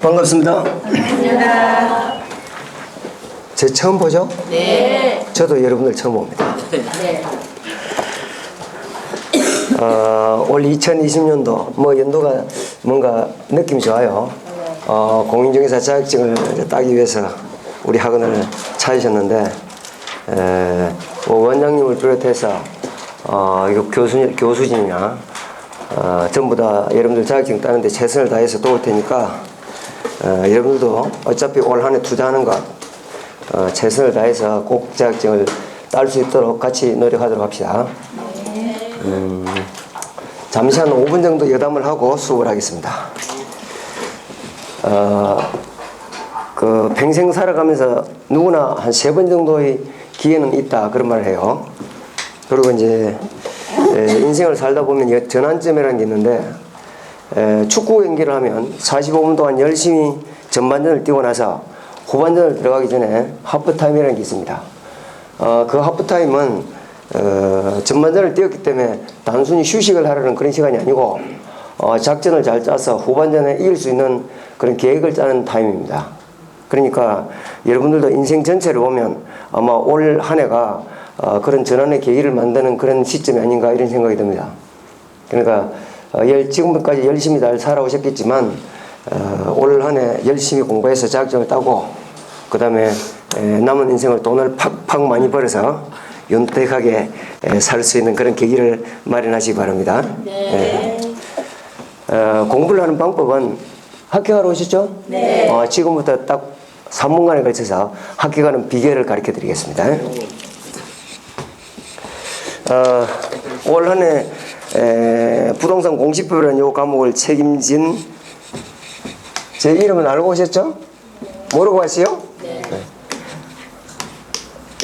반갑습니다. 반갑습니다. 제 처음 보죠? 네. 저도 여러분들 처음 봅니다. 네. 올 2020년도 연도가 뭔가 느낌이 좋아요. 공인중개사 자격증을 따기 위해서 우리 학원을 찾으셨는데 원장님을 비롯해서 이거 교수진이나 전부 다 여러분들 자격증 따는데 최선을 다해서 도울 테니까 여러분들도 어차피 올 한 해 투자하는 것 최선을 다해서 꼭 자격증을 딸 수 있도록 같이 노력하도록 합시다. 잠시 한 5분 정도 여담을 하고 수업을 하겠습니다. 평생 살아가면서 누구나 한 3번 정도의 기회는 있다 그런 말을 해요. 그리고 이제 인생을 살다 보면 전환점이라는 게 있는데 축구 경기를 하면 45분 동안 열심히 전반전을 뛰고 나서 후반전을 들어가기 전에 하프타임이라는 게 있습니다. 그 하프타임은 전반전을 뛰었기 때문에 단순히 휴식을 하려는 그런 시간이 아니고 작전을 잘 짜서 후반전에 이길 수 있는 그런 계획을 짜는 타임입니다. 그러니까 여러분들도 인생 전체를 보면 아마 올 한 해가 그런 전환의 계기를 만드는 그런 시점이 아닌가 이런 생각이 듭니다. 그러니까 지금까지 열심히 잘 살아오셨겠지만 올 한 해 열심히 공부해서 자격증을 따고 그 다음에 남은 인생을 돈을 팍팍 많이 벌어서 윤택하게 살 수 있는 그런 계기를 마련하시기 바랍니다. 네. 공부를 하는 방법은 합격하러 오셨죠? 네. 지금부터 딱 3분간에 걸쳐서 합격하는 비결을 가르쳐 드리겠습니다. 올 한 해 부동산 공시법이라는 요 과목을 책임진 제 이름은 알고 오셨죠? 모르고 왔어요? 네.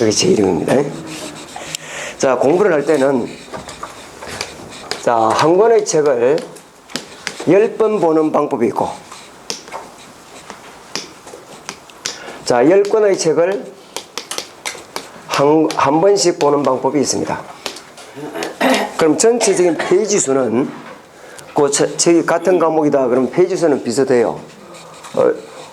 여기 제 이름입니다. 자, 공부를 할 때는 한 권의 책을 10번 보는 방법이 있고 10권의 책을 한 번씩 보는 방법이 있습니다. 그럼 전체적인 페이지 수는 그 책이 같은 과목이다 그러면 페이지 수는 비슷해요.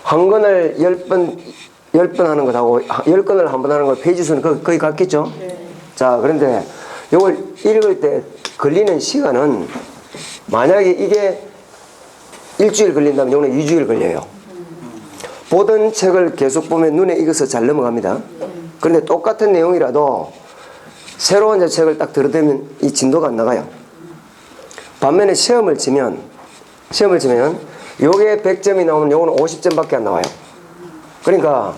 한 권을 10번 하는 것하고 10권을 한 번 하는 것 페이지 수는 거의 같겠죠? 네. 자, 그런데 이걸 읽을 때 걸리는 시간은 만약에 이게 일주일 걸린다면 이거는 2주일 걸려요. 보던 책을 계속 보면 눈에 익어서 잘 넘어갑니다. 그런데 똑같은 내용이라도 새로운 책을 딱 들어대면 이 진도가 안 나가요. 반면에 시험을 치면 요게 100점이 나오면 요거는 50점밖에 안 나와요. 그러니까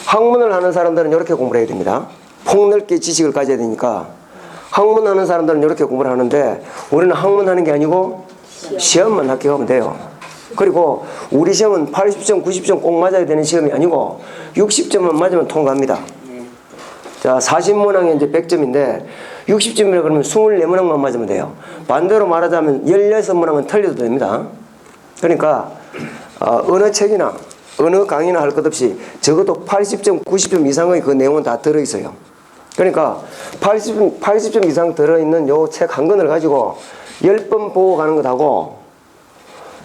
학문을 하는 사람들은 이렇게 공부를 해야 됩니다. 폭넓게 지식을 가져야 되니까 학문하는 사람들은 이렇게 공부를 하는데 우리는 학문하는 게 아니고 시험만 합격하면 돼요. 그리고 우리 시험은 80점, 90점 꼭 맞아야 되는 시험이 아니고 60점만 맞으면 통과합니다. 자, 40문항에 이제 100점인데 60점이라 그러면 24문항만 맞으면 돼요. 반대로 말하자면 16문항은 틀려도 됩니다. 그러니까 어느 책이나 어느 강의나 할 것 없이 적어도 80점, 90점 이상의 그 내용은 다 들어있어요. 그러니까 80점 이상 들어있는 요 책 한 권을 가지고 10번 보고 가는 것하고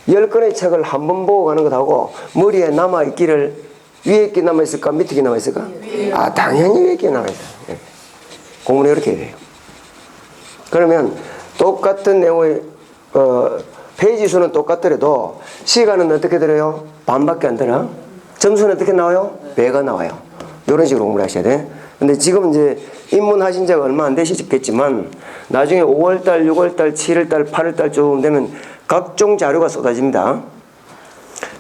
10권의 책을 한 번 보고 가는 것하고 머리에 남아있기를 위에 있게 남아있을까 밑에 있게 남아있을까? 당연히 위에 있게 남아있어요. 공부는 이렇게 해야 돼요. 그러면 똑같은 내용의 페이지 수는 똑같더라도 시간은 어떻게 들어요? 반밖에 안 들어. 점수는 어떻게 나와요? 배가 나와요. 이런 식으로 공부를 하셔야 돼. 근데 지금 이제 입문하신 지가 얼마 안 되시겠지만 나중에 5월달, 6월달, 7월달, 8월달 쯤 되면 각종 자료가 쏟아집니다.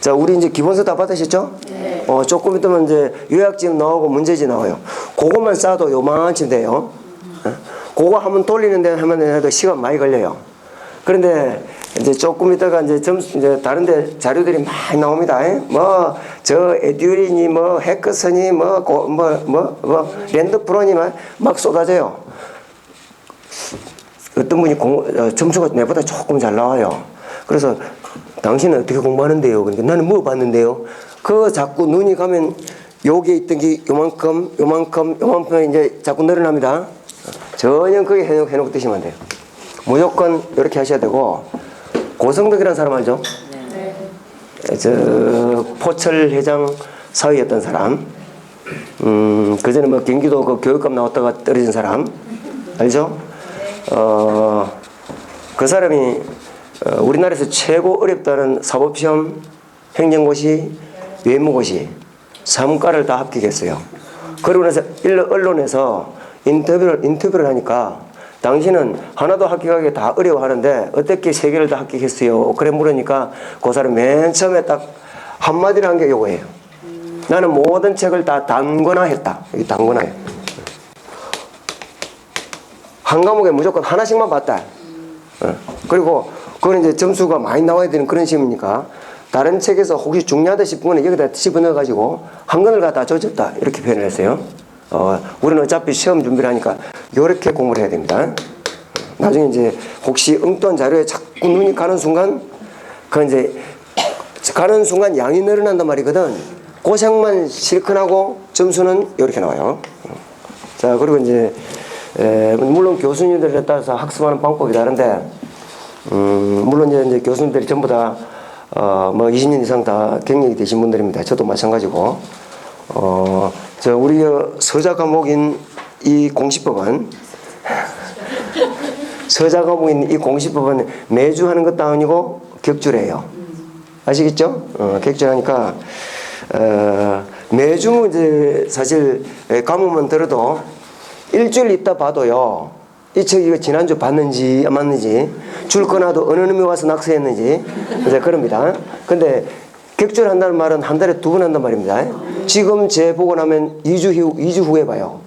자, 우리 이제 기본서 다 받으셨죠? 네. 조금 있으면 이제 요약집 나오고 문제지 나와요. 그것만 쌓아도 요만큼 돼요. 그거 한번 돌리는데 하면 해도 시간 많이 걸려요. 그런데 이제 조금 있다가 이제 다른데 자료들이 많이 나옵니다. 저 에듀린이 해커슨이 랜드프론이 막 쏟아져요. 어떤 분이 점수가 내보다 조금 잘 나와요. 그래서 당신은 어떻게 공부하는데요? 그러니까 나는 뭐 봤는데요? 그거 자꾸 눈이 가면 여기에 있던 게 요만큼 이제 자꾸 늘어납니다. 전혀 그게 해놓고 드시면 안 돼요. 무조건 이렇게 하셔야 되고 고성덕이라는 사람 알죠? 네. 저 포철 회장 사위였던 사람, 그 전에 뭐 경기도 그 교육감 나왔다가 떨어진 사람, 알죠? 그 사람이 우리나라에서 최고 어렵다는 사법시험, 행정고시, 외무고시, 사문과를 다 합격했어요. 그러고 나서 언론에서 인터뷰를 하니까 당신은 하나도 합격하기 다 어려워하는데 어떻게 세 개를 다 합격했어요? 그래 물으니까 그 사람 맨 처음에 딱 한마디를 한 게 요거예요. 나는 모든 책을 다 단권화했다. 이 단권화해. 한 과목에 무조건 하나씩만 봤다. 그리고 그건 이제 점수가 많이 나와야 되는 그런 시험이니까 다른 책에서 혹시 중요하다 싶은 거는 여기다 집어넣어가지고 한 권을 다 조졌다. 이렇게 표현을 했어요. 우리는 어차피 시험 준비를 하니까 이렇게 공부를 해야 됩니다. 나중에 이제 혹시 엉뚱한 자료에 자꾸 눈이 가는 순간 그 이제 가는 순간 양이 늘어난단 말이거든. 고생만 실컷 하고 점수는 이렇게 나와요. 자, 그리고 이제 물론 교수님들에 따라서 학습하는 방법이 다른데 물론 이제 교수님들이 전부 다 뭐 20년 이상 다 경력이 되신 분들입니다. 저도 마찬가지고 저 우리 서자 과목인 이 공시법은 서자 과목인 이 공시법은 매주 하는 것도 아니고 격주래요. 아시겠죠? 격주하니까 매주 이제 사실 과목만 들어도 일주일 있다 봐도요. 이 책 이거 지난주 봤는지 안 봤는지 줄 거나도 어느 놈이 와서 낙서했는지 이제 그럽니다. 근데 격주를 한다는 말은 한 달에 2번 한단 말입니다. 지금 제 보고 나면 2주 후에 봐요.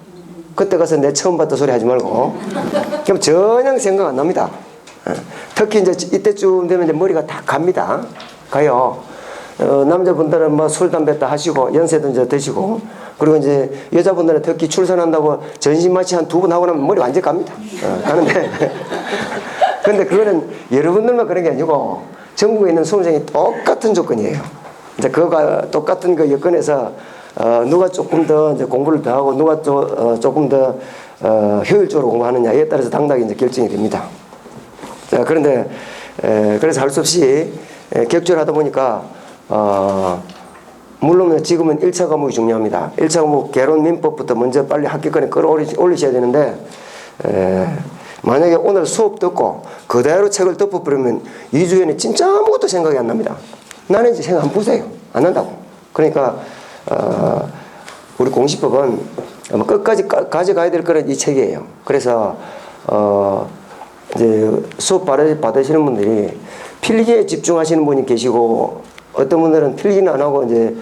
그때 가서 내 처음 봤다 소리 하지 말고. 그럼 전혀 생각 안 납니다. 특히 이제 이때쯤 되면 이제 머리가 다 갑니다. 가요. 남자분들은 뭐 술, 담배 다 하시고 연세도 이제 드시고 그리고 이제 여자분들은 특히 출산한다고 전신마취 한 2번 하고 나면 머리 완전 갑니다. 가는데 근데 그거는 여러분들만 그런 게 아니고 전국에 있는 수험생이 똑같은 조건이에요. 이제 그거가 똑같은 그 여건에서 누가 조금 더 이제 공부를 더 하고 누가 조금 더 효율적으로 공부하느냐에 따라서 당당히 이제 결정이 됩니다. 자, 그런데 그래서 할 수 없이 격주를 하다 보니까 물론 지금은 1차 과목이 중요합니다. 1차 과목 개론 민법부터 먼저 빨리 합격권에 끌어올리셔야 되는데 만약에 오늘 수업 듣고 그대로 책을 덮어버리면 2주에는 진짜 아무것도 생각이 안 납니다. 나는 이제 생각 안 보세요. 안 난다고. 그러니까 우리 공시법은 끝까지 가져가야 될 거는 이 책이에요. 그래서 이제 수업 받으시는 분들이 필기에 집중하시는 분이 계시고 어떤 분들은 필기는 안 하고 이제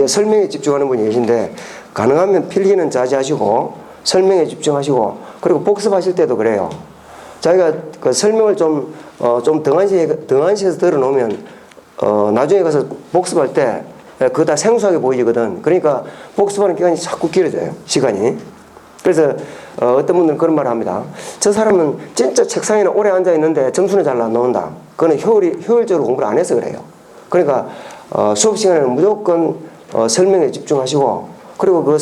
설명에 집중하는 분이 계신데 가능하면 필기는 자제하시고 설명에 집중하시고 그리고 복습하실 때도 그래요. 자기가 그 설명을 좀 등한시해서 들어놓으면 나중에 가서 복습할 때 그거 다 생소하게 보이거든. 그러니까 복습하는 기간이 자꾸 길어져요. 시간이. 그래서 어떤 분들은 그런 말을 합니다. 저 사람은 진짜 책상에 오래 앉아있는데 점수는 잘 안 나온다. 그거는 효율적으로 공부를 안 해서 그래요. 그러니까 수업 시간에는 무조건 설명에 집중하시고 그리고 그거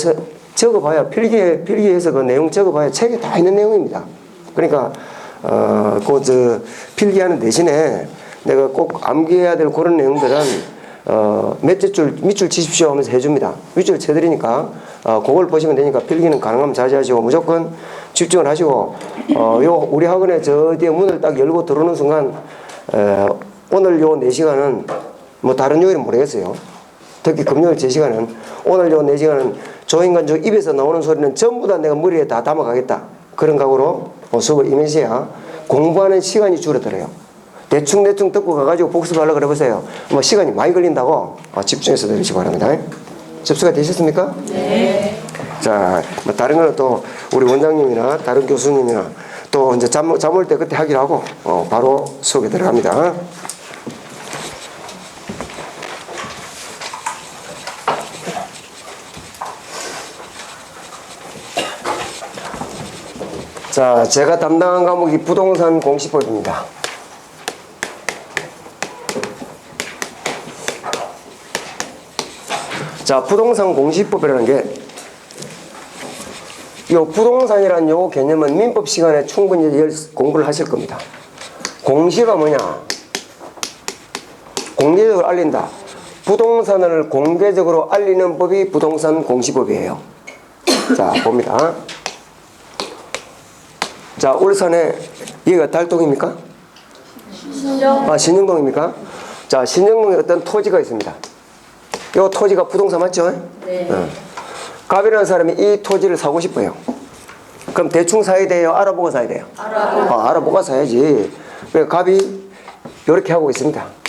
적어봐야 필기해서 그 내용 적어봐야 책에 다 있는 내용입니다. 그러니까 필기하는 대신에 내가 꼭 암기해야 될 그런 내용들은 밑줄 치십시오 하면서 해줍니다. 밑줄 쳐드리니까 그걸 보시면 되니까 필기는 가능하면 자제하시고 무조건 집중을 하시고 우리 학원에 저 뒤에 문을 딱 열고 들어오는 순간 오늘 요 4시간은 뭐 다른 요일은 모르겠어요. 특히 금요일 제 시간은 오늘 요 4시간은 조인간 저 입에서 나오는 소리는 전부 다 내가 머리에 다 담아가겠다. 그런 각오로 수업을 임하셔야 공부하는 시간이 줄어들어요. 대충 듣고 가가지고 복습하려고 그래보세요. 뭐 시간이 많이 걸린다고 집중해서 들으시기 바랍니다. 접수가 되셨습니까? 네. 자, 뭐 다른 거는 또 우리 원장님이나 다른 교수님이나 또 이제 잠 올 때 그때 하기로 하고 바로 수업에 들어갑니다. 자, 제가 담당한 과목이 부동산 공시법입니다. 자, 부동산 공시법이라는 게, 요 부동산이라는 요 개념은 민법 시간에 충분히 공부를 하실 겁니다. 공시가 뭐냐? 공개적으로 알린다. 부동산을 공개적으로 알리는 법이 부동산 공시법이에요. 자, 봅니다. 자, 울산에 여기가 달동입니까? 신정. 신정동입니까? 자, 신정동에 어떤 토지가 있습니다. 이 토지가 부동산 맞죠? 네. 갑이라는 사람이 이 토지를 사고 싶어요. 그럼 대충 사야 돼요? 알아보고 사야 돼요? 알아보고 사야지. 그러니까 갑이 이렇게 하고 있습니다.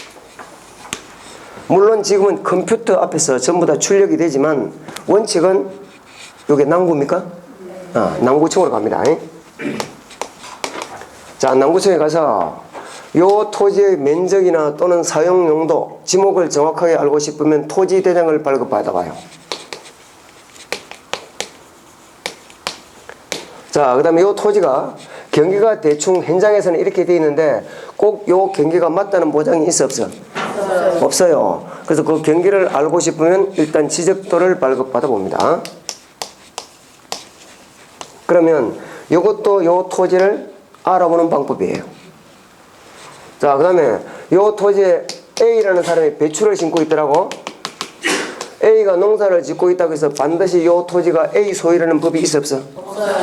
물론 지금은 컴퓨터 앞에서 전부 다 출력이 되지만 원칙은 이게 남구입니까? 남구청으로 갑니다. 자, 남구청에 가서 요 토지의 면적이나 또는 사용 용도, 지목을 정확하게 알고 싶으면 토지 대장을 발급받아봐요. 자, 그 다음에 요 토지가 경기가 대충 현장에서는 이렇게 되어 있는데 꼭 요 경기가 맞다는 보장이 있어 없어? 없어요. 그래서 그 경기를 알고 싶으면 일단 지적도를 발급받아 봅니다. 그러면 요것도 요 토지를 알아보는 방법이에요. 자, 그 다음에 요 토지에 A라는 사람이 배추를 심고 있더라고. A가 농사를 짓고 있다고 해서 반드시 요 토지가 A 소유라는 법이 있어 없어?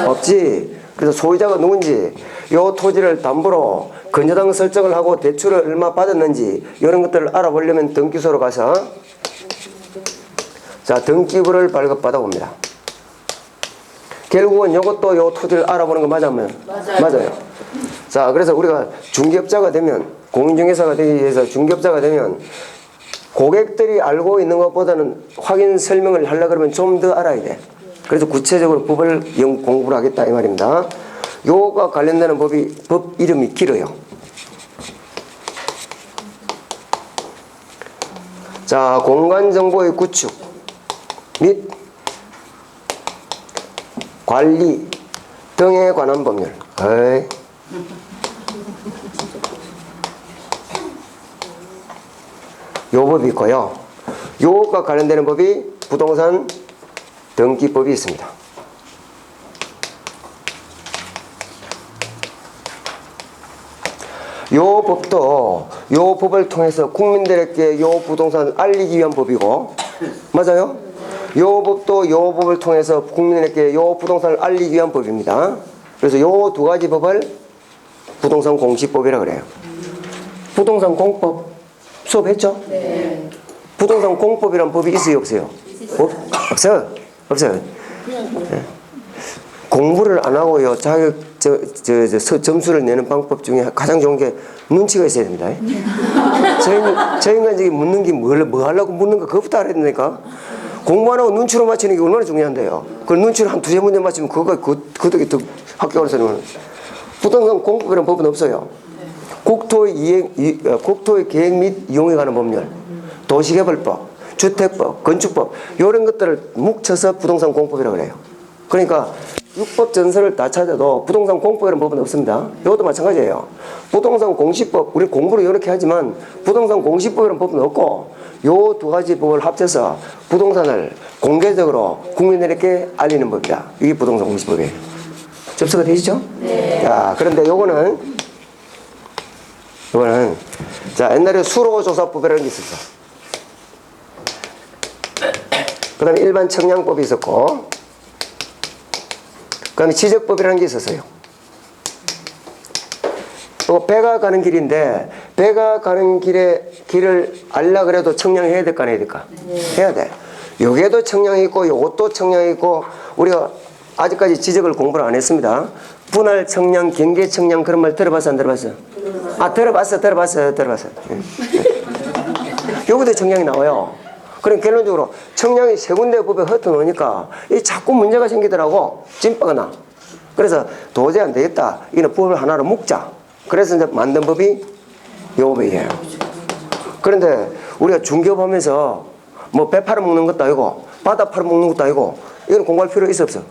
없지. 그래서 소유자가 누군지, 요 토지를 담보로 건저당 설정을 하고 대출을 얼마 받았는지 이런 것들을 알아보려면 등기소로 가서 자, 등기부를 발급받아 봅니다. 결국은 이것도 요 토지를 알아보는 거 맞으면 맞아요. 자, 그래서 우리가 중개업자가 되면, 공인중개사가 되기 위해서 중개업자가 되면 고객들이 알고 있는 것보다는 확인 설명을 하려고 그러면 좀 더 알아야 돼. 그래서 구체적으로 법을 공부를 하겠다 이 말입니다. 요가 관련되는 법 이름이 길어요. 자, 공간정보의 구축 및 관리 등에 관한 법률. 요 법이 있고요. 요가 관련되는 법이 부동산 등기법이 있습니다. 요 법도 요 법을 통해서 국민들에게 요 부동산을 알리기 위한 법이고, 맞아요? 요 법도 요 법을 통해서 국민에게 요 부동산을 알리기 위한 법입니다. 그래서 요 두 가지 법을 부동산 공시법이라 그래요. 부동산 공법 수업했죠? 네. 부동산 공법이란 법이 있어요, 없어요? 없어요. 없어요. 네. 공부를 안 하고요, 자격 점수를 내는 방법 중에 가장 좋은 게 눈치가 있어야 됩니다. 저 인간적이 묻는 게 뭐 하려고 묻는가 그것부터 알아야 되니까. 공부 안 하고 눈치로 맞추는 게 얼마나 중요한데요. 그 눈치로 한 두세 문제 맞추면 그 덕에 더 학교 가서는. 부동산 공법이라는 법은 없어요. 국토의 계획 및 이용에 관한 법률, 도시개발법, 주택법, 건축법 이런 것들을 뭉쳐서 부동산 공법이라고 그래요. 그러니까 육법 전서를 다 찾아도 부동산 공법이라는 법은 없습니다. 이것도 마찬가지예요. 부동산 공시법, 우리 공부를 이렇게 하지만 부동산 공시법이라는 법은 없고 요 두 가지 법을 합쳐서 부동산을 공개적으로 국민들에게 알리는 법이다. 이게 부동산 공시법이에요. 접수가 되시죠? 네. 자, 그런데 요거는 자, 옛날에 수로조사법이라는 게 있었어. 그 다음에 일반 청량법이 있었고, 그 다음에 지적법이라는 게 있었어요. 또 배가 가는 길인데 배가 가는 길을 알라 그래도 청량해야 될까 안 해야 될까? 해야 돼. 요게도 청량이 있고 요것도 청량이 있고, 우리가 아직까지 지적을 공부를 안 했습니다. 분할 청량, 경계 청량 그런 말 들어봤어 안 들어봤어? 들어봤어. 여기도 청량이 나와요. 그럼 결론적으로 청량이 세 군데 법에 흩어놓으니까 이 자꾸 문제가 생기더라고. 찐빠가 나. 그래서 도저히 안 되겠다. 이거는 법을 하나로 묶자. 그래서 이제 만든 법이 요 법이에요. 그런데 우리가 중개업하면서 뭐 배 팔아먹는 것도 아니고 바다 팔아먹는 것도 아니고 이건 공부할 필요 있어 없어?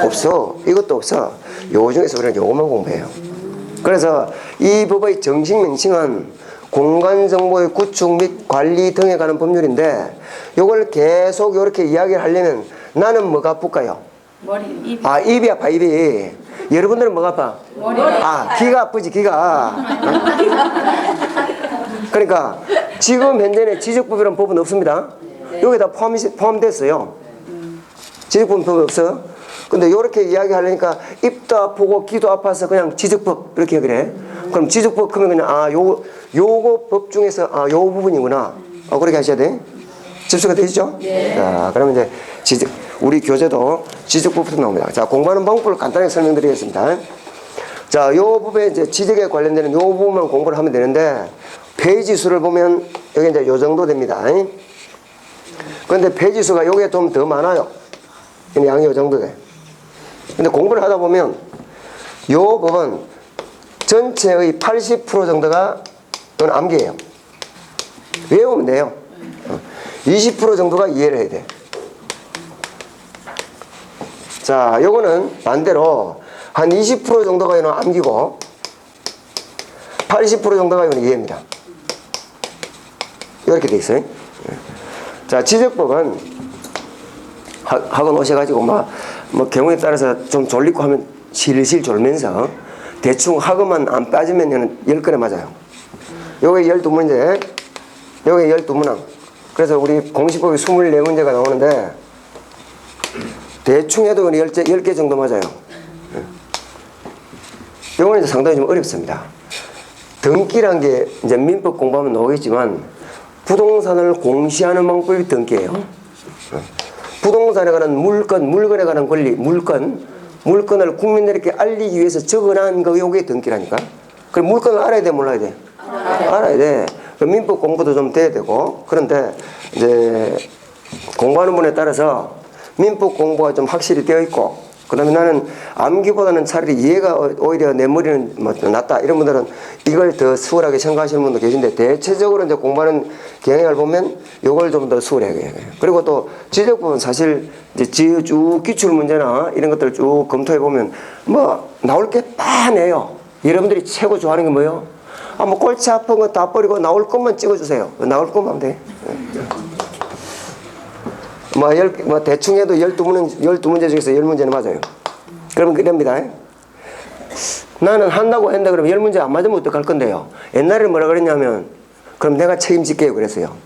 없어. 이것도 없어. 요 중에서 우리는 요것만 공부해요. 그래서 이 법의 정식 명칭은 공간정보의 구축 및 관리 등에 관한 법률인데, 요걸 계속 이렇게 이야기를 하려면 나는 뭐가 아플까요? 입. 입이 아파, 입이. 여러분들은 뭐가 아파? 머리. 귀가 아프지, 귀가. 그러니까 지금 현재는 지적법이라는 법은 없습니다. 여기다 포함됐어요. 지적법은 법이 없어. 근데 이렇게 이야기하려니까 입도 아프고 귀도 아파서 그냥 지적법 이렇게 그래. 그럼 지적법 하면 그냥 요거 법 중에서 요 부분이구나. 그렇게 하셔야 돼. 접수가 되시죠? 네. 자, 그러면 이제 우리 교재도 지적법부터 나옵니다. 자, 공부하는 방법을 간단하게 설명드리겠습니다. 자, 요 부분에 이제 지적에 관련되는 요 부분만 공부를 하면 되는데, 페이지 수를 보면 여기 이제 요 정도 됩니다. 그런데 페이지 수가 요게 좀 더 많아요. 양이 요 정도 돼. 근데 공부를 하다 보면 요 법은 전체의 80% 정도가 이건 암기예요. 외우면 돼요. 20% 정도가 이해를 해야 돼. 자, 요거는 반대로 한 20% 정도가 이건 암기고 80% 정도가 이건 이해입니다. 이렇게 돼 있어요. 자, 지적법은 학원 오셔가지고 뭐 경우에 따라서 좀 졸리고 하면 실실 졸면서 대충 학원만 안 빠지면 10건에 맞아요. 요게 12문제, 요게 12문항. 그래서 우리 공시법이 24문제가 나오는데 대충 해도 10개 정도 맞아요. 요거는 이제 상당히 좀 어렵습니다. 등기란 게 이제 민법 공부하면 나오겠지만 부동산을 공시하는 방법이 등기예요. 부동산에 관한 물건에 관한 권리, 물건을 국민들에게 알리기 위해서 적어놓은 거 요게 등기라니까. 그럼 물건을 알아야 돼, 몰라야 돼? 알아야 돼. 민법 공부도 좀 돼야 되고. 그런데 이제 공부하는 분에 따라서 민법 공부가 좀 확실히 되어 있고, 그 다음에 나는 암기보다는 차라리 이해가 오히려 내 머리는 낫다 이런 분들은 이걸 더 수월하게 생각하시는 분도 계신데, 대체적으로 이제 공부하는 경향을 보면 이걸 좀 더 수월하게 해요. 그리고 또 지적법은 사실 이제 쭉 기출 문제나 이런 것들을 쭉 검토해 보면 뭐 나올 게 뻔해요. 여러분들이 최고 좋아하는 게 뭐예요? 뭐 골치 아픈 거 다 버리고 나올 것만 찍어주세요. 나올 것만 하면 돼. 뭐 대충 해도 12문제 중에서 10문제는 맞아요. 그러면 그럽니다. 나는 한다고 한다 그러면 10문제 안 맞으면 어떡할 건데요. 옛날에 뭐라 그랬냐면 그럼 내가 책임질게요 그랬어요.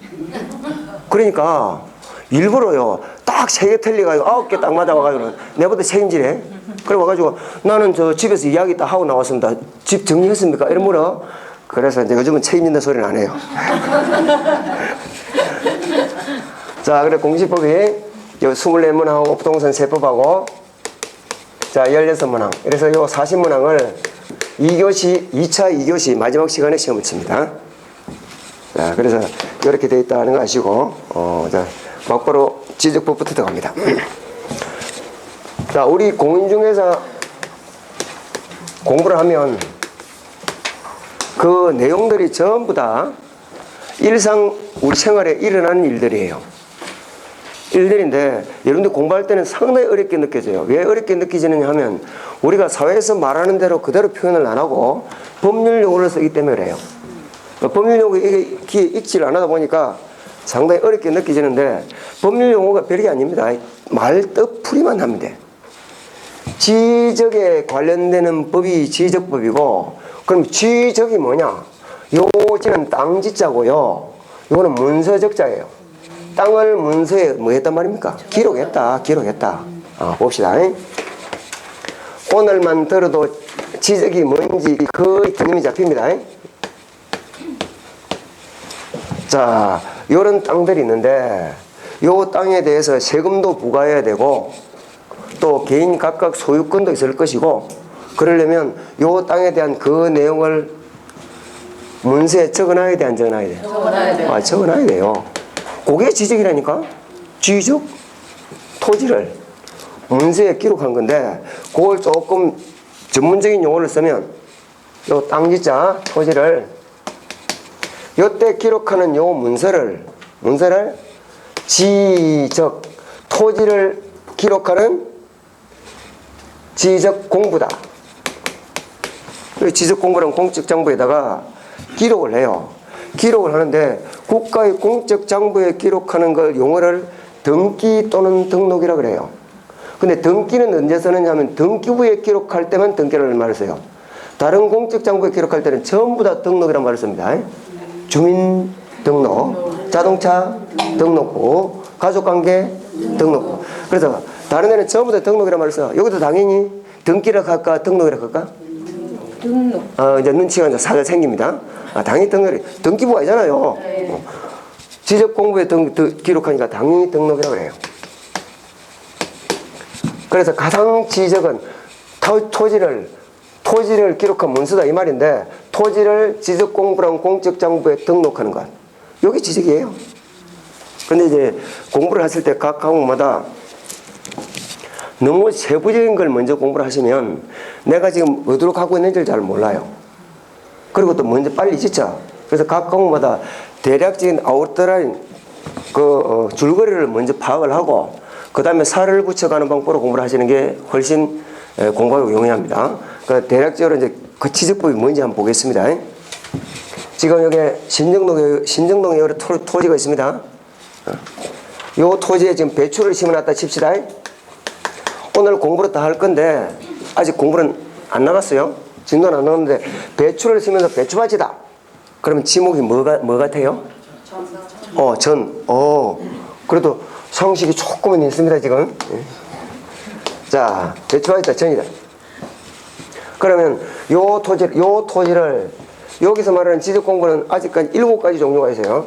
그러니까 일부러요 딱 3개 틀려가지고 9개 딱 맞아와가지고 내보다 책임지래. 그래 와가지고 나는 저 집에서 이야기 딱 하고 나왔습니다. 집 정리했습니까? 이런 물어. 그래서 이제 요즘은 책임진다 소리는 안 해요. 자, 그래 공시법이 요 24문항하고 부동산 세법하고 자 16문항. 그래서 요 40문항을 2차 2교시 마지막 시간에 시험을 칩니다. 자, 그래서 이렇게 되어 있다는 거 아시고 자, 막바로 지적법부터 들어갑니다. 자, 우리 공인중개사 공부를 하면 그 내용들이 전부 다 일상 우리 생활에 일어나는 일들이에요. 일들인데 여러분들 공부할 때는 상당히 어렵게 느껴져요. 왜 어렵게 느껴지느냐 하면 우리가 사회에서 말하는 대로 그대로 표현을 안 하고 법률 용어를 쓰기 때문에 그래요. 법률 용어 이게 귀에 익지를 안 하다 보니까 상당히 어렵게 느껴지는데 법률 용어가 별게 아닙니다. 말뜻풀이만 하면 돼. 지적에 관련되는 법이 지적법이고, 그럼 지적이 뭐냐? 요지는 땅지자고요. 요거는 문서적자예요. 땅을 문서에 뭐 했단 말입니까? 기록했다. 봅시다. 오늘만 들어도 지적이 뭔지 거의 개념이 잡힙니다. 자, 요런 땅들이 있는데 요 땅에 대해서 세금도 부과해야 되고 또 개인 각각 소유권도 있을 것이고, 그러려면 요 땅에 대한 그 내용을 문서에 적어놔야 돼, 안 적어놔야 돼? 적어놔야 돼요. 그게 지적이라니까. 지적 토지를 문서에 기록한 건데 그걸 조금 전문적인 용어를 쓰면 요 땅지자 토지를 요때 기록하는 요 문서를 지적 토지를 기록하는 지적 공부다. 지적 공부는 공적 장부에다가 기록을 해요. 기록을 하는데 국가의 공적 장부에 기록하는 걸 용어를 등기 또는 등록이라 그래요. 근데 등기는 언제 쓰느냐면 등기부에 기록할 때만 등기라는 말을 써요. 다른 공적 장부에 기록할 때는 전부 다 등록이라는 말을 씁니다. 주민등록, 자동차 등록부, 가족관계 등록부. 그래서 다른 데는 전부 다 등록이란 말을 써. 여기도 당연히 등기라 할까 등록이라 할까? 등록. 이제 눈치가 이제 살살 생깁니다. 당연히 등기부가 있잖아요. 지적공부에 기록하니까 당연히 등록이라고 그래요. 그래서 가상 지적은 토지를 기록한 문서다 이 말인데, 토지를 지적공부랑 공적장부에 등록하는 것, 여기 지적이에요. 근데 이제 공부를 하실 때 각 과목마다 너무 세부적인 걸 먼저 공부를 하시면 내가 지금 어디로 가고 있는지를 잘 몰라요. 그리고 또 먼저 빨리 지쳐. 그래서 각 과목마다 대략적인 아웃라인 줄거리를 먼저 파악을 하고 그 다음에 살을 붙여가는 방법으로 공부를 하시는 게 훨씬 공부하기 용이합니다. 그 대략적으로 이제 그 지적법이 뭔지 한번 보겠습니다. 지금 여기 신정동에 여러 토지가 있습니다. 이 토지에 지금 배추를 심어놨다 칩시다. 오늘 공부를 다 할 건데 아직 공부는 안 나갔어요. 진도는 안 나갔는데 배추를 심어서 배추밭이다. 그러면 지목이 뭐 같아요? 전. 그래도 상식이 조금은 있습니다 지금. 자, 배추밭이다, 전이다. 그러면 요 토지를 여기서 말하는 지적 공부는 아직까지 7가지 종류가 있어요.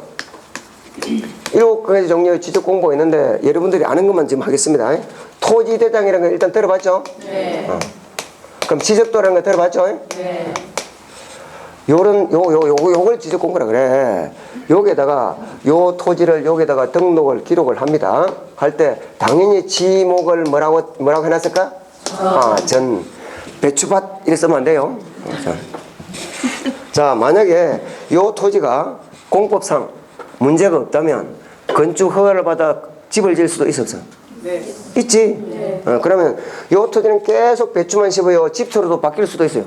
7가지 종류의 지적 공부가 있는데 여러분들이 아는 것만 지금 하겠습니다. 토지대장이라는 거 일단 들어봤죠? 네. 그럼 지적도라는 거 들어봤죠? 네. 요걸 지적 공부라 그래. 여기에다가 요 토지를 여기에다가 등록을 기록을 합니다. 할 때 당연히 지목을 뭐라고 해놨을까? 전 배추밭 이렇게 쓰면 안 돼요. 자, 만약에 요 토지가 공법상 문제가 없다면 건축 허가를 받아 집을 지을 수도 있어 없어? 네. 있지? 네. 그러면 요 토지는 계속 배추만 심어요. 집터로도 바뀔 수도 있어요.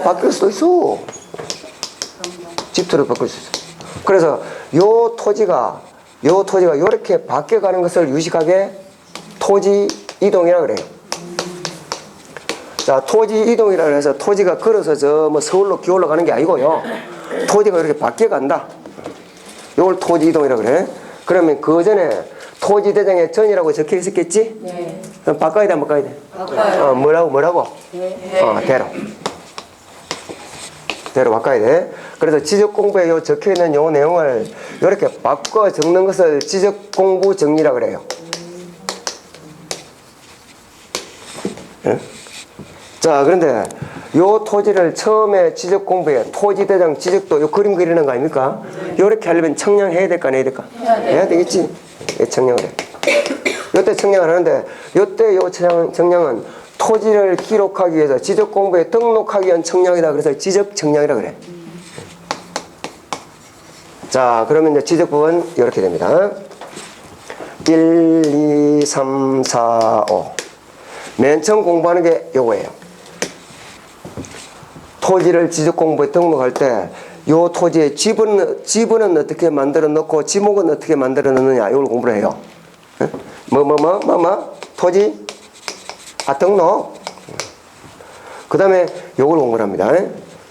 바뀔 수도 있어. 집터로 바꿀 수 있어. 그래서 요 토지가 요렇게 바뀌어가는 것을 유식하게 토지 이동이라고 그래요. 자, 토지 이동이라고 해서 토지가 걸어서 저 뭐 서울로 기어올라 가는 게 아니고요. 토지가 이렇게 바뀌어간다. 요걸 토지 이동이라고 그래. 그러면 그 전에 토지 대장에 전이라고 적혀 있었겠지? 네. 그럼 바꿔야 돼, 안 바꿔야 돼? 바꿔요. 뭐라고? 네. 대로 바꿔야 돼. 그래서 지적 공부에 요 적혀 있는 요 내용을 이렇게 바꿔 적는 것을 지적 공부 정리라고 그래요. 자, 그런데 요 토지를 처음에 지적 공부에 토지 대장 지적도 요 그림 그리는 거 아닙니까? 요렇게 하려면 청량해야 될까 안 해야 될까? 해야 되겠지. 예, 청량을 해. 요때 청량을 하는데 요때 요 청량은 토지를 기록하기 위해서 지적 공부에 등록하기 위한 청량이다. 그래서 지적 청량이라 그래. 자, 그러면 이제 지적법은 이렇게 됩니다. 1, 2, 3, 4, 5. 맨 처음 공부하는 게 요거예요. 토지를 지적 공부에 등록할 때 요 토지의 지분은 어떻게 만들어 놓고 지목은 어떻게 만들어 놓느냐 이걸 공부를 해요. 토지 등록. 그 다음에 요걸 공부를 합니다.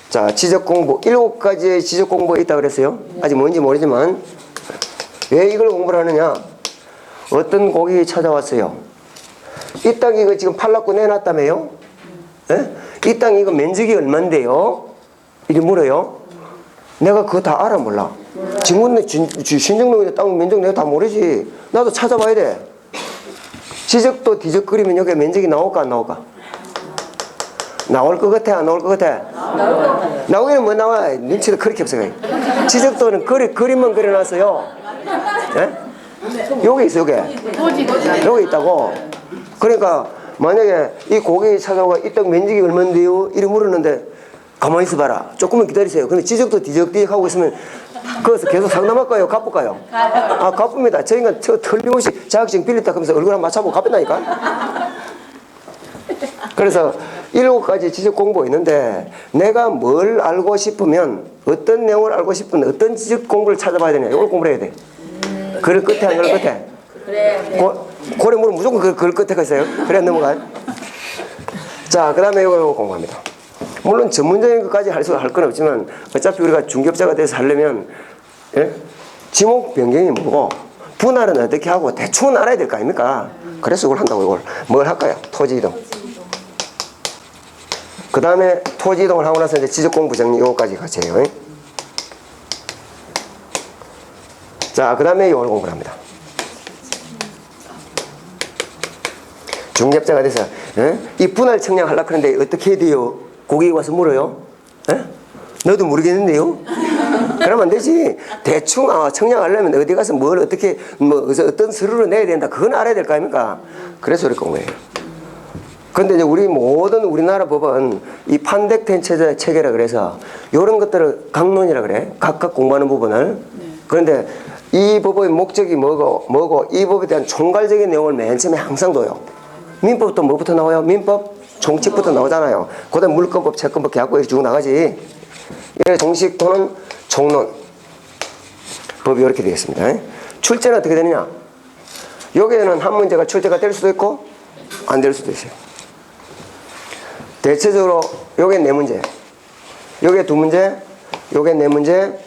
자, 지적 공부 7가지의 지적 공부가 있다고 그랬어요. 아직 뭔지 모르지만 왜 이걸 공부를 하느냐. 어떤 고객이 찾아왔어요. 이 땅 이거 지금 팔라고 내놨다며요? 이 땅 이거 면적이 얼만데요? 이리 물어요. 내가 그거 다 알아 몰라. 신정동에 땅 면적 내가 다 모르지. 나도 찾아봐야 돼. 지적도 뒤적거리면 여기 면적이 나올까 안 나올까? 나올 것 같아 안 나올 것 같아? 나오기는 뭐 나와. 눈치도 그렇게 없어요. 지적도는 그림만 그려놨어요. 여기 있어 여기 있다고. 그러니까 만약에 이 고객이 찾아와 이 땅 면적이 얼만데요? 이렇게 물었는데 가만히 있어봐라. 조금만 기다리세요. 근데 지적도 뒤적뒤적 하고 있으면 그것을 계속 상담할까요? 갚을까요? 갚습니다. 저희가 틀림없이 자격증 빌렸다 하면서 얼굴 한번 맞춰보고 갚는다니까. 그래서 7가지 지적 공부가 있는데 내가 뭘 알고 싶으면 어떤 내용을 알고 싶으면 어떤 지적 공부를 찾아봐야 되냐. 이걸 공부를 해야 돼. 글 끝에 안 글 끝에? 그래. 고래 물은 무조건 글 끝에 가 있어요. 그래 넘어가요. 자, 그 다음에 이거 공부합니다. 물론 전문적인 것까지 할 건 없지만 어차피 우리가 중개업자가 돼서 하려면 예? 지목 변경이 뭐고 분할은 어떻게 하고 대충은 알아야 될 거 아닙니까? 그래서 이걸 한다고. 이걸 뭘 할까요? 토지 이동. 그 다음에 토지 이동을 하고 나서 이제 지적공부 정리 요거까지 같이 해요. 자, 그 다음에 이걸 공부를 합니다. 중개업자가 돼서 이 분할 청약하려고 하는데 어떻게 해야 돼요? 고객이 와서 물어요. 너도 모르겠는데요? 그러면 안 되지. 대충 청약하려면 어디 가서 뭘 어떻게 어떤 서류를 내야 된다. 그건 알아야 될 거 아닙니까? 그래서 이렇게 공부해요. 근데 이제 우리 모든 우리나라 법은 이 판택된 체계라 그래서 이런 것들을 강론이라 그래. 각각 공부하는 부분을. 그런데 이 법의 목적이 뭐고 이 법에 대한 총괄적인 내용을 맨 처음에 항상 둬요. 민법부터 뭐부터 나와요? 민법 종칙부터 나오잖아요. 그다음 물권법, 채권법, 계약법 이렇게 쭉 나가지. 예, 종식 또는 총론 법이 이렇게 되겠습니다. 출제는 어떻게 되느냐? 여기에는 한 문제가 출제가 될 수도 있고 안 될 수도 있어요. 대체적으로 요게 4문제, 요게 2문제, 요게 4문제,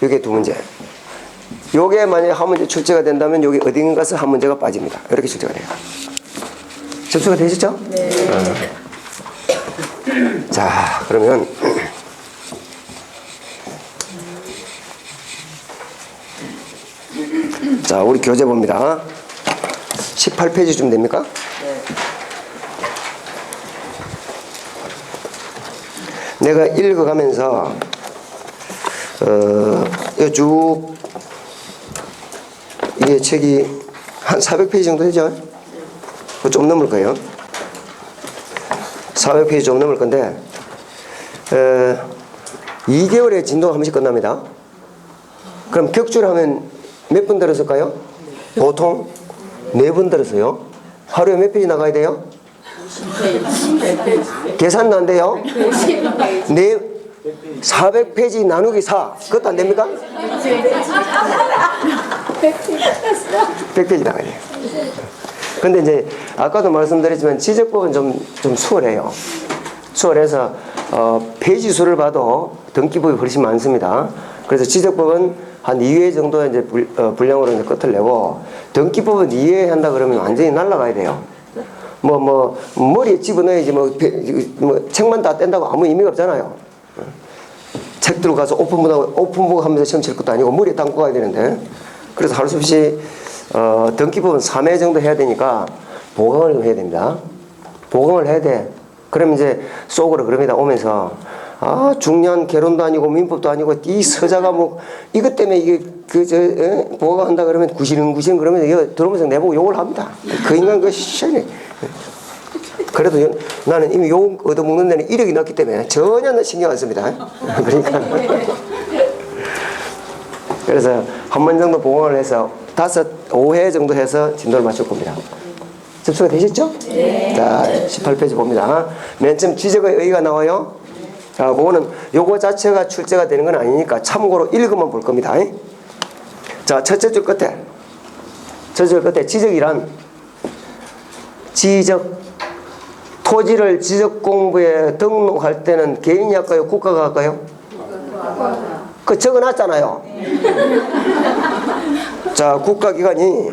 요게 2문제. 요게 만약에 한 문제 출제가 된다면 여기 어딘가서 한 문제가 빠집니다. 이렇게 출제가 돼요. 접수가 되셨죠? 네. 자, 그러면 자, 우리 교재 봅니다. 18페이지쯤 됩니까? 내가 읽어가면서 쭉 이게 책이 한 400페이지 정도 되죠? 좀 넘을 거예요. 400페이지 좀 넘을 건데 2개월에 진도가 한 번씩 끝납니다. 그럼 격주를 하면 몇 분 들었을까요? 보통 4분 들었어요. 하루에 몇 페이지 나가야 돼요? 계산도 안 돼요? 400페이지 나누기 4 그것도 안 됩니까? 100페이지 나가야 돼요. 근데 이제 아까도 말씀드렸지만 지적법은 좀 수월해요. 수월해서 페이지 수를 봐도 등기법이 훨씬 많습니다. 그래서 지적법은 한 2회 정도 이제 분량으로 이제 끝을 내고 등기법은 2회 한다 그러면 완전히 날아가야 돼요. 머리에 집어넣어야지 책만 다 뗀다고 아무 의미가 없잖아요. 책 들고 가서 오픈북 하면서 시험 칠 것도 아니고 머리에 담고 가야 되는데 그래서 할 수 없이 등기법은 3회 정도 해야 되니까 보강을 좀 해야 됩니다. 보강을 해야 돼. 그러면 이제 속으로 그럽니다. 오면서 중요한 개론도 아니고 민법도 아니고 이 서자가 이것 때문에 이게 보강한다 그러면 구시는 그러면 이거 들으면서 내보고 욕을 합니다. 그 인간 그 시원해. 그래도 나는 이미 욕 얻어먹는 데는 이력이 났기 때문에 전혀 신경 안 씁니다. 그러니까 그래서 한 번 정도 보강을 해서 5회 정도 해서 진도를 맞출 겁니다. 접수가 되셨죠? 네. 자, 18페이지 봅니다. 맨 처음 지적의 의의가 나와요. 자, 그거는 요거 자체가 출제가 되는 건 아니니까 참고로 읽으면 볼 겁니다. 자, 첫째 줄 끝에 지적이란 토지를 지적공부에 등록할 때는 개인이 할까요? 국가가 할까요? 그 적어놨잖아요. 자, 국가기관이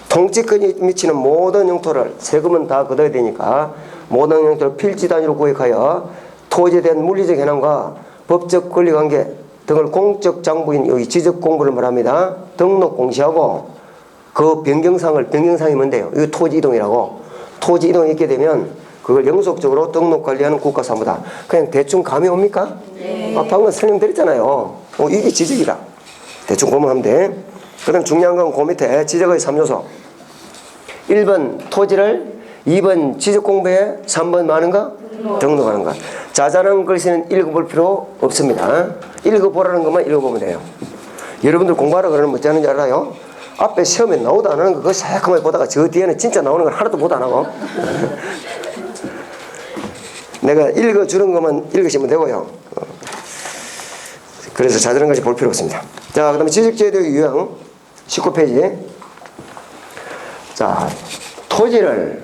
통치권이 미치는 모든 영토를 세금은 다 걷어야 되니까 모든 영토를 필지 단위로 구획하여 토지에 대한 물리적 현황과 법적 권리관계 등을 공적 장부인 여기 지적공부를 말합니다. 등록 공시하고 그 변경상이면 돼요. 이거 토지 이동이라고. 토지 이동이 있게 되면 그걸 영속적으로 등록 관리하는 국가사무다. 그냥 대충 감이 옵니까? 네. 방금 설명드렸잖아요. 이게 지적이다. 대충 보면 하면 돼. 그 다음 중요한 건 그 밑에 지적의 3요소. 1번 토지를, 2번 지적공부에, 3번 많은가? 등록하는 거. 자잘한 글씨는 읽어볼 필요 없습니다. 읽어보라는 것만 읽어보면 돼요. 여러분들 공부하라 그러면 어찌 하는지 알아요? 앞에 시험에 나오도 안 하는 거 그거 새까맣게 보다가 저 뒤에는 진짜 나오는 걸 하나도 보도 안 하고 내가 읽어주는 것만 읽으시면 되고요. 그래서 자잘한 것이 볼 필요 없습니다. 자, 그 다음에 지적제도의 유형 19페이지. 자, 토지를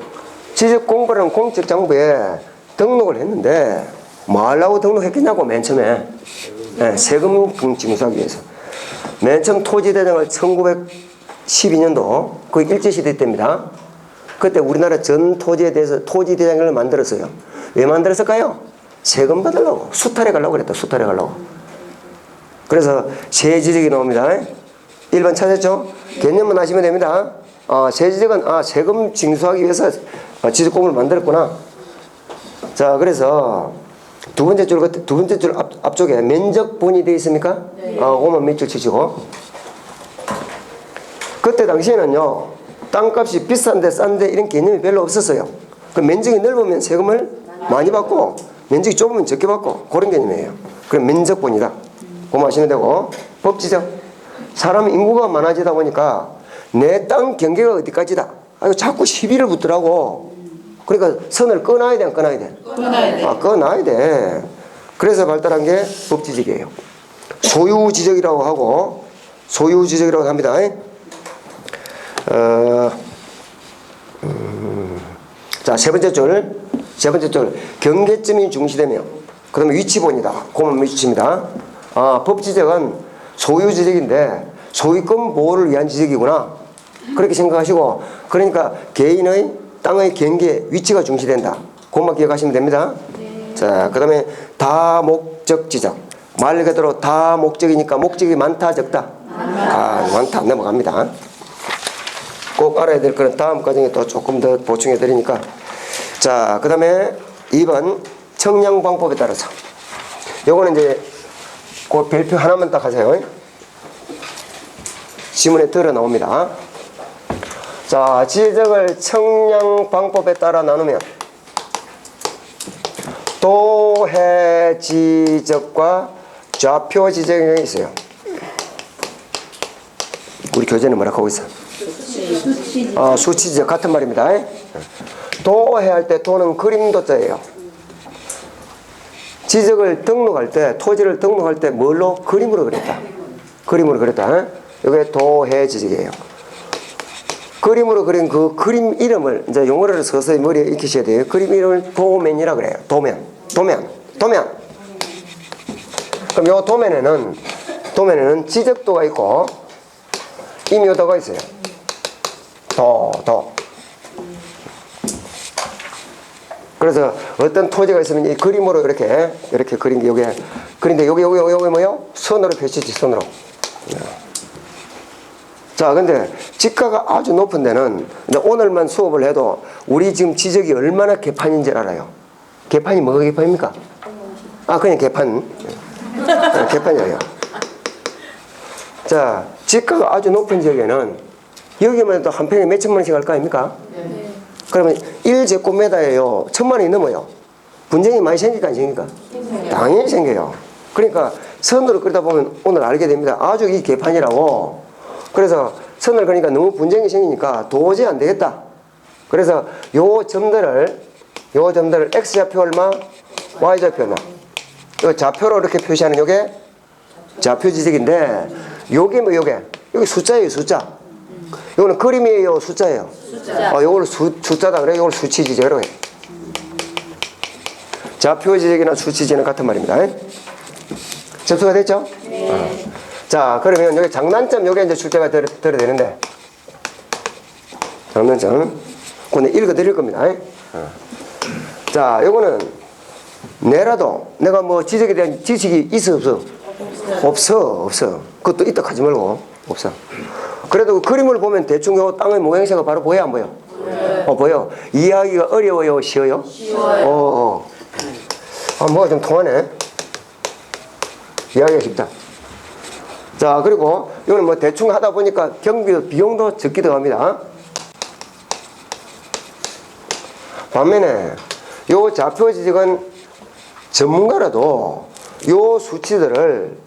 지적공부라는 공적장부에 등록을 했는데 뭐 하려고 등록했겠냐고, 맨 처음에. 네, 세금 징수하기 위해서. 맨 처음 토지대장을 1912년도, 거의 일제시대 때입니다. 그때 우리나라 전 토지에 대해서 토지대장을 만들었어요. 왜 만들었을까요? 세금 받으려고. 수탈해 가려고 그랬다, 수탈해 가려고. 그래서 세지적이 나옵니다. 1번 찾았죠? 개념만 하시면 됩니다. 세지적은 세금 징수하기 위해서 지적공을 만들었구나. 자, 그래서 두 번째 줄 앞쪽에 면적분이 되어 있습니까? 네. 그거만 밑줄 치시고. 그때 당시에는요, 땅값이 비싼데 싼데 이런 개념이 별로 없었어요. 그 면적이 넓으면 세금을 많이 받고, 면적이 좁으면 적게 받고, 그런 개념이에요. 그럼 면적분이다. 그거 아시면 되고. 법지적. 사람 인구가 많아지다 보니까 내 땅 경계가 어디까지다. 자꾸 시비를 붙더라고. 그러니까 선을 끊어야 돼, 안 끊어야 돼? 끊어야 돼. 끊어야 돼. 그래서 발달한 게 법지적이에요. 소유지적이라고 하고, 소유지적이라고 합니다. 자, 세 번째 줄. 경계점이 중시되며, 그 다음에 위치본이다. 그건 위치입니다. 법지적은 소유지적인데, 소유권 보호를 위한 지적이구나. 그렇게 생각하시고, 그러니까 개인의 땅의 경계, 위치가 중시된다. 그것만 기억하시면 됩니다. 네. 자, 그 다음에 다목적 지적. 말 그대로 다목적이니까 목적이 많다, 적다? 많다. 넘어갑니다. 꼭 알아야 될 거는 다음 과정에 또 조금 더 보충해 드리니까. 자, 그 다음에 2번 청량방법에 따라서. 요거는 이제 그 별표 하나만 딱 하세요. 지문에 들어 나옵니다. 자, 지적을 청량방법에 따라 나누면 도해 지적과 좌표 지적이 있어요. 우리 교재는 뭐라고 하고 있어? 수치 지적 같은 말입니다. 도해 할 때 도는 그림도자예요. 지적을 등록할 때, 토지를 등록할 때 뭘로? 그림으로 그렸다. 그림으로 그렸다. 이게 도해 지적이에요. 그림으로 그린 그 그림 이름을 이제 용어를 서서히 머리에 익히셔야 돼요. 그림 이름을 도면이라 그래요. 도면. 그럼 요 도면에는 지적도가 있고 임요도가 있어요. 도. 그래서 어떤 토지가 있으면 이 그림으로 이렇게 그린 게 요게 그런데 요게 뭐요? 선으로 표시지, 선으로. 자, 근데 지가가 아주 높은 데는 오늘만 수업을 해도 우리 지금 지적이 얼마나 개판인지 알아요. 개판이 뭐가 개판입니까? 그냥 개판. 개판이에요. 자, 지가가 아주 높은 지역에는 여기만 해도 한 평에 몇천만 원씩 할 거 아닙니까? 네. 그러면 1제곱미터예요. 1000만 원이 넘어요. 분쟁이 많이 생길까 안 생길까? 당연히 생겨요. 그러니까 선으로 그리다 보면 오늘 알게 됩니다. 아주 이 개판이라고. 그래서 선을 그러니까 너무 분쟁이 생기니까 도저히 안 되겠다. 그래서 요 점들을 X좌표 얼마, Y좌표 얼마. 요 좌표로 이렇게 표시하는 요게 좌표 지적인데, 요게 여기 숫자예요, 숫자. 요거는 그림이에요, 숫자예요? 숫자. 요걸 숫자다 그래. 요걸 수치 지적이라고 해. 좌표 지적이나 수치 지적은 같은 말입니다. 접수가 됐죠? 네. 자, 그러면 여기 장단점, 요게 이제 출제가 들어야 되는데, 장단점. 그건 읽어 드릴 겁니다. 자, 요거는 내라도 내가 뭐 지적에 대한 지식이 있어, 없어? 없어. 그것도 있다 하지 말고, 없어. 그래도 그 그림을 보면 대충 요 땅의 모양새가 바로 보여, 안 보여? 네. 보여. 이해하기가 어려워요, 쉬워요? 쉬워요. 뭐가 좀 통하네. 이해하기가 쉽다. 자, 그리고 이거는 뭐 대충 하다 보니까 경비도 비용도 적게 들어갑니다. 반면에 요 좌표 지적은 전문가라도 요 수치들을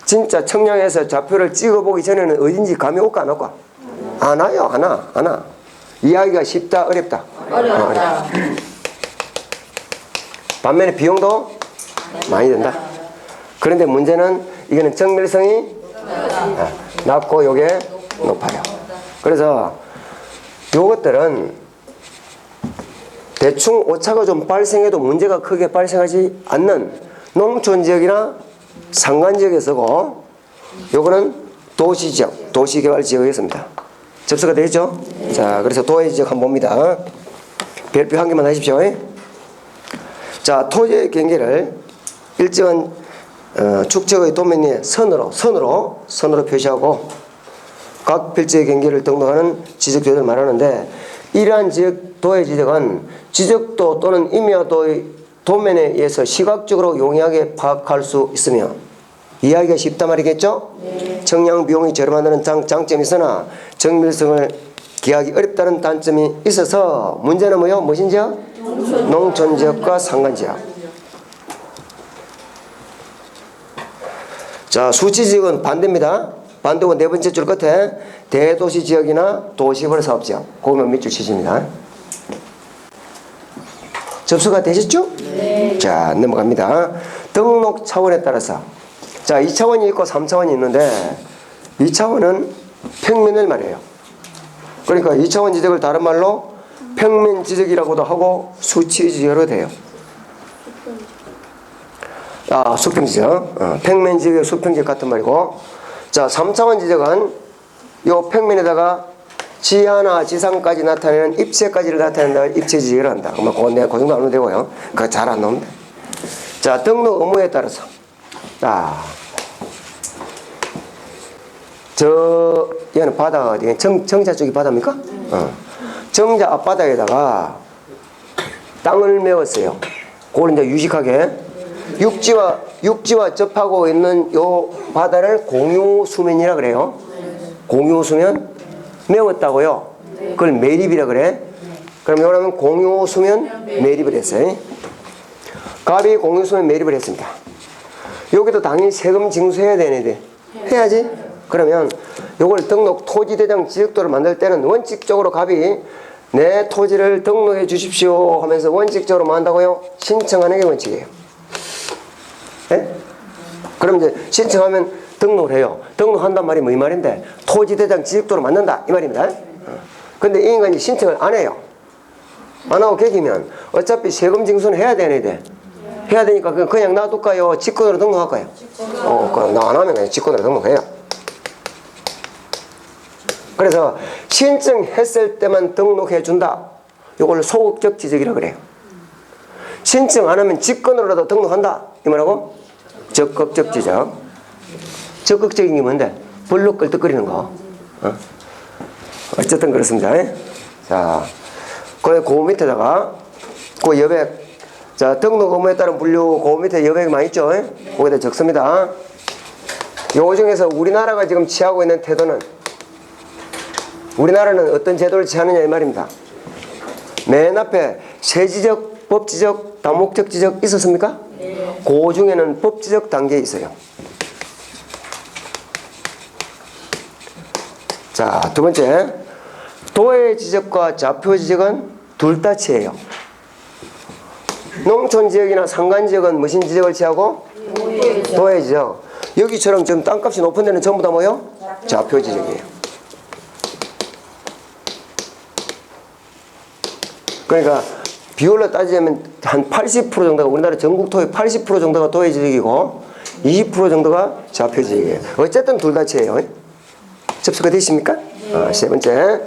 진짜 청량해서 좌표를 찍어보기 전에는 어딘지 감이 올까 안 올까? 안 와요, 안 와. 이해하기가 쉽다, 어렵다? 어렵다. 반면에 비용도 많이 든다. 그런데 문제는 이거는 정밀성이 낮고 요게 높아요. 그래서 요것들은 대충 오차가 좀 발생해도 문제가 크게 발생하지 않는 농촌 지역이나 산간 지역에 쓰고, 요거는 도시 지역, 도시개발 지역에 씁니다. 접수가 되겠죠? 자, 그래서 도의 지역 한번 봅니다. 별표 한 개만 하십시오. 자, 토지의 경계를 일정한 축적의 도면 위에 선으로 표시하고 각 필지의 경계를 등록하는 지적도를 말하는데, 이러한 도의 지적은 지적도 또는 임야도의 도면에 의해서 시각적으로 용이하게 파악할 수 있으며 이해하기가 쉽단 말이겠죠? 네. 청량 비용이 저렴하다는 장점이 있으나 정밀성을 기하기 어렵다는 단점이 있어서 문제는 뭐요? 무엇인지요? 농촌 지역과 산간 지역. 자, 수치 지역은 반대입니다. 반대고 네 번째 줄 끝에 대도시 지역이나 도시개발 사업 지역. 고면 밑줄 치십니다. 접수가 되셨죠? 네. 자, 넘어갑니다. 등록 차원에 따라서. 자, 2차원이 있고 3차원이 있는데 2차원은 평면을 말해요. 그러니까 2차원 지적을 다른 말로 평면 지적이라고도 하고 수치 지적으로 돼요. 수평 지적. 평면 지적, 수평 지적 같은 말이고. 자, 3차원 지적은 요 평면에다가 지하나 지상까지 나타내는 입체까지를 나타낸다. 입체 지적을 한다. 그건 내가 그 정도 안 하면 되고요. 그거 잘 안 나옵니다. 자, 등록 의무에 따라서. 얘는 바다가 어디? 정자 쪽이 바다입니까? 정자 앞바다에다가 땅을 메웠어요. 그걸 이제 유식하게 육지와 접하고 있는 요 바다를 공유수면이라 그래요. 공유수면 메웠다고요. 그걸 매립이라 그래. 그럼 요거는 공유수면 매립을 했어요. 갑이 공유수면 매립을 했습니다. 여기도 당연히 세금 징수해야 되는데 해야지. 그러면 요걸 등록 토지대장 지역도를 만들 때는 원칙적으로 갑이 내 토지를 등록해 주십시오 하면서 원칙적으로 뭐 한다고요? 신청하는 게 원칙이에요. 네? 그럼 이제 신청하면 등록을 해요. 등록한단 말이 뭐 이 말인데 토지대장 지역도를 만든다 이 말입니다. 근데 이 인간이 신청을 안 해요. 안 하고 계기면 어차피 세금 징수는 해야 되는데 해야 되니까 그냥 놔둘까요? 직권으로 등록할까요? 그럼 나 안 하면 그냥 직권으로 등록해요. 그래서 신청했을 때만 등록해 준다. 이걸 소극적 지적이라고 그래요. 신청 안 하면 직권으로라도 등록한다. 이 말하고 적극적 지적. 적극적인 게 뭔데? 블록 끌떡거리는 거. 어쨌든 그렇습니다. 자, 그 밑에다가 그 여백. 자, 등록 의무에 따른 분류 그 밑에 여백 많이 있죠? 거기다 적습니다. 요 중에서 우리나라가 지금 취하고 있는 태도는 우리나라는 어떤 제도를 취하느냐 이 말입니다. 맨 앞에 세지적, 법지적, 다목적 지적 있었습니까? 네. 그 중에는 법지적 단계에 있어요. 자, 두 번째 도의 지적과 좌표 지적은 둘 다 취해요. 농촌 지역이나 산간 지역은 무슨 지적을 취하고? 도의 지적. 여기처럼 좀 땅값이 높은 데는 전부 다 뭐요? 좌표 지적이에요. 그러니까 비율로 따지자면 한 80% 정도가 우리나라 전국 토의 80% 정도가 도의 지역이고 20% 정도가 좌표 지역이에요. 어쨌든 둘 다 취해요. 접수가 되십니까? 세 번째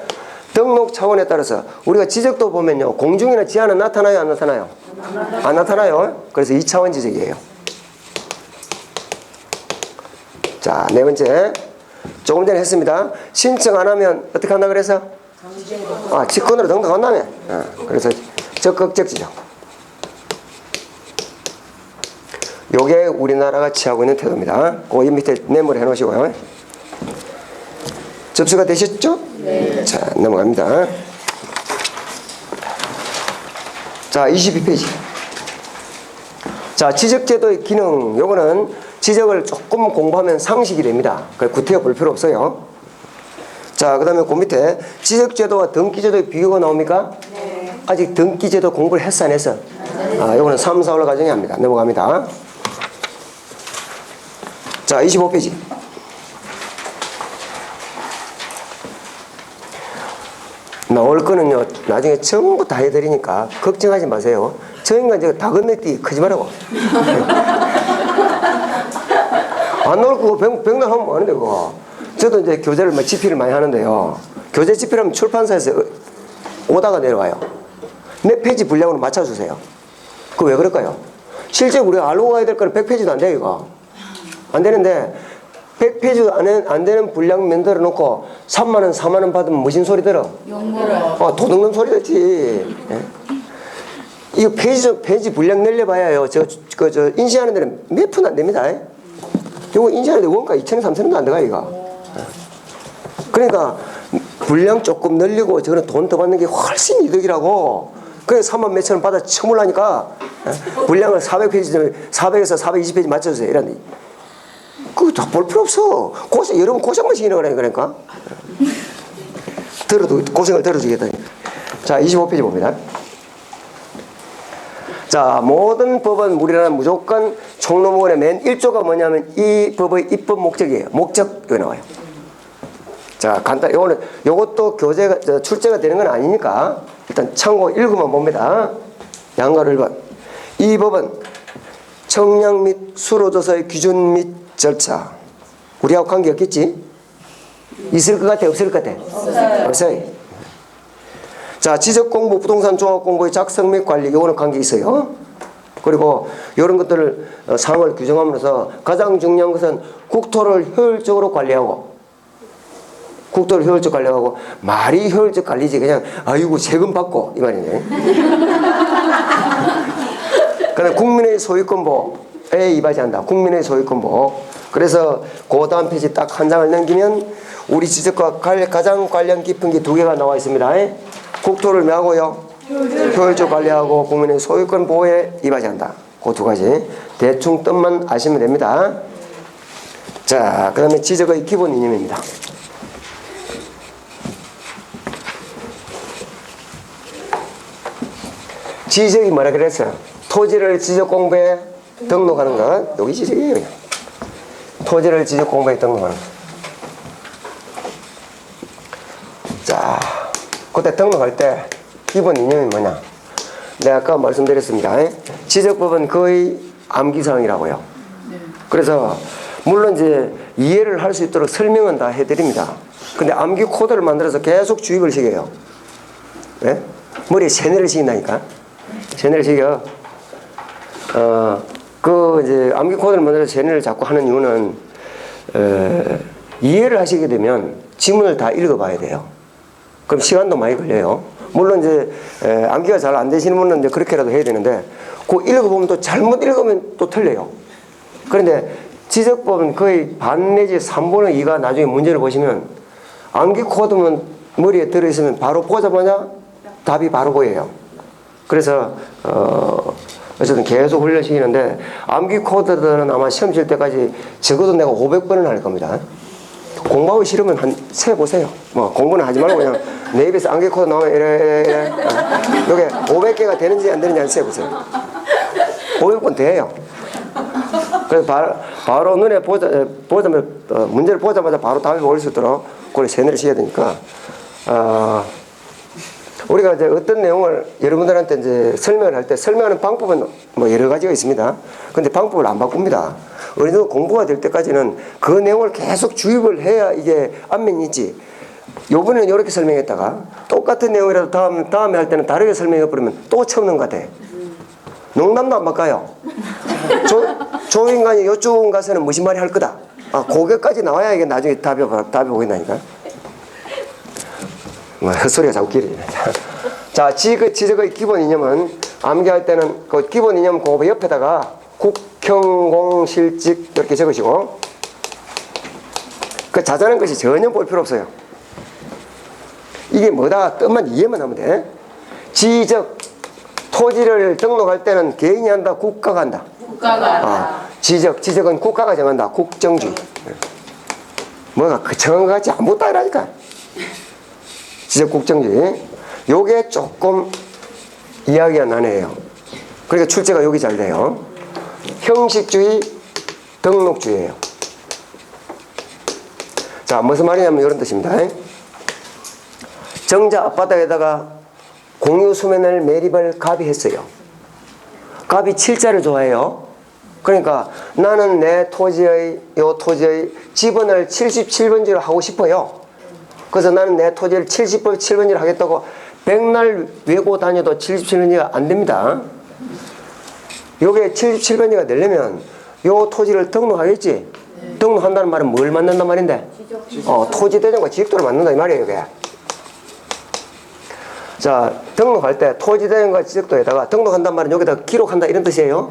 등록 차원에 따라서 우리가 지적도 보면요 공중이나 지하는 나타나요 안 나타나요? 안 나타나요. 그래서 2차원 지적이에요. 자, 네 번째 조금 전에 했습니다. 신청 안 하면 어떻게 한다 그래서? 직권으로 등록한다며. 그래서 적극적 지적. 요게 우리나라가 취하고 있는 태도입니다. 그 밑에 메모를 해놓으시고요. 접수가 되셨죠? 네. 자, 넘어갑니다. 자, 22페이지. 자, 지적제도의 기능. 요거는 지적을 조금 공부하면 상식이 됩니다. 구태여 볼 필요 없어요. 자, 그 다음에 그 밑에 지적제도와 등기제도의 비교가 나옵니까? 네. 아직 등기제도 공부를 했어 안 했어? 네. 요거는 3, 4월 과정에 합니다. 넘어갑니다. 자, 25페이지. 나올 거는요, 나중에 전부 다 해드리니까 걱정하지 마세요. 저 인간 저거 다 건너뛰기 크지 말라고. 안 나올 거고 백날 하면 뭐하는데, 그거. 저도 이제 교재를 막 집필을 많이 하는데요. 교재 집필하면 출판사에서 오다가 내려와요. 몇 페이지 분량으로 맞춰주세요. 그거 왜 그럴까요? 실제 우리가 알고 가야 될 거는 100페이지도 안 돼요, 이거. 안 되는데, 100페이지도 안 되는 분량 만들어 놓고 3만원, 4만원 받으면 무슨 소리 들어? 용거로. 도둑놈 소리 듣지. 예? 이거 페이지 분량 늘려봐야요. 저 인쇄하는 데는 몇 푼 안 됩니다. 예? 이거 인쇄하는 데 원가 2,000원, 3,000원도 안 들어가, 이거. 예. 그러니까, 분량 조금 늘리고 저는 돈 더 받는 게 훨씬 이득이라고. 그래서 3만 몇천 원 받아 처물라니까. 예? 분량을 400페이지, 400에서 420페이지 맞춰주세요. 이런. 그거 다 볼 필요 없어. 여러분 고생만 시키는 거라니까, 그러니까. 들어도, 고생을 들어주겠다. 자, 25페이지 봅니다. 자, 모든 법은 우리나라는 무조건 총론문의 맨 1조가 뭐냐면 이 법의 입법 목적이에요. 목적, 이거 나와요. 자, 간단, 요것도 교재가, 출제가 되는 건 아니니까 일단 참고 읽으면 봅니다. 양가를 읽어. 이 법은 청량 및 수로조서의 기준 및 절차. 우리하고 관계 없겠지? 있을 것 같아, 없을 것 같아? 없어요. 자, 지적공부, 부동산 종합공부의 작성 및 관리, 요거는 관계 있어요. 그리고 이런 것들을 사항을 규정함으로써 가장 중요한 것은 국토를 효율적으로 관리하고, 국토를 효율적 관리하고, 말이 효율적 관리지 그냥 아이고 세금 받고 이 말이네. 그다음 국민의 소유권 보호에 이바지한다. 국민의 소유권 보호. 그래서 그 다음 페이지 딱 한 장을 넘기면 우리 지적과 가장 관련 깊은 게 두 개가 나와 있습니다. 국토를 뭐하고요? 효율적 관리하고 국민의 소유권 보호에 이바지한다. 그 두 가지 대충 뜻만 아시면 됩니다. 자, 그 다음에 지적의 기본 이념입니다. 지적이 뭐라 그랬어요? 토지를 지적 공부에 등록하는 것. 여기 지적이에요. 토지를 지적 공부에 등록하는 것. 자, 그때 등록할 때 기본 이념이 뭐냐? 내가 아까 말씀드렸습니다. 지적법은 거의 암기사항이라고요. 그래서 물론 이제 이해를 할 수 있도록 설명은 다 해드립니다. 근데 암기 코드를 만들어서 계속 주입을 시켜요. 네? 머리에 세뇌를 시킨다니까. 세뇌를 시켜. 이제 암기 코드를 만들어서 세뇌를 자꾸 하는 이유는 이해를 하시게 되면 지문을 다 읽어봐야 돼요. 그럼 시간도 많이 걸려요. 물론 이제 암기가 잘 안 되시는 분은 이제 그렇게라도 해야 되는데 그 읽어보면 또 잘못 읽으면 또 틀려요. 그런데 지적법은 거의 반 내지 3분의 2가 나중에 문제를 보시면 암기 코드만 머리에 들어있으면 바로 보자마자 답이 바로 보여요. 그래서 어쨌든 계속 훈련시키는데 암기 코드들은 아마 시험 칠 때까지 적어도 내가 500번은 할 겁니다. 공부하기 싫으면 한 세보세요. 뭐 공부는 하지 말고 그냥 내 입에서 암기 코드 나오면 이래. 이게 500개가 되는지 안 되는지 한 세보세요. 500번 돼요. 그래서 바로 눈에 보자마자 문제를 보자마자 바로 답이 올 수 있도록 그걸 세뇌를 시켜야 되니까 우리가 이제 어떤 내용을 여러분들한테 이제 설명을 할 때 설명하는 방법은 뭐 여러 가지가 있습니다. 근데 방법을 안 바꿉니다. 어느 정도 공부가 될 때까지는 그 내용을 계속 주입을 해야 이게 안면이 있지. 요번에는 이렇게 설명했다가 똑같은 내용이라도 다음에 할 때는 다르게 설명해버리면 또 처음 는것 같아. 농담도 안 바꿔요. 조 인간이 요쪽 가서는 무슨 말이 할 거다. 그게까지 나와야 이게 나중에 답이 보인다니까. 헛소리가 자꾸 길어지네. 자, 지적의 기본 이념은 암기할 때는 그 기본 이념 그 옆에다가 국형공실직 이렇게 적으시고 그 자잘한 것이 전혀 볼 필요 없어요. 이게 뭐다 뜻만 이해만 하면 돼. 지적 토지를 등록할 때는 개인이 한다, 국가가 한다. 국가가 한다. 지적은 국가가 정한다. 국정주의. 뭐가 그 정한 것 같지 아무것도 아니라니까. 지적 국정주의. 요게 조금 이야기가 나네요. 그러니까 출제가 여기 잘 돼요. 형식주의, 등록주의예요. 자, 무슨 말이냐면 이런 뜻입니다. 정자 앞바다에다가 공유 수면을 매립을 갑이 했어요. 갑이 7자를 좋아해요. 그러니까 나는 내 토지의 지분을 77번지로 하고 싶어요. 그래서 나는 내 토지를 77번지로 하겠다고 백날 외고 다녀도 77번지가 안 됩니다. 요게 77번지가 되려면 요 토지를 등록하겠지. 등록한다는 말은 뭘 만든단 말인데? 토지대장과 지역도를 만든다 이 말이에요, 이게. 자, 등록할 때 토지대장과 지역도에다가 등록한단 말은 여기다 기록한다 이런 뜻이에요.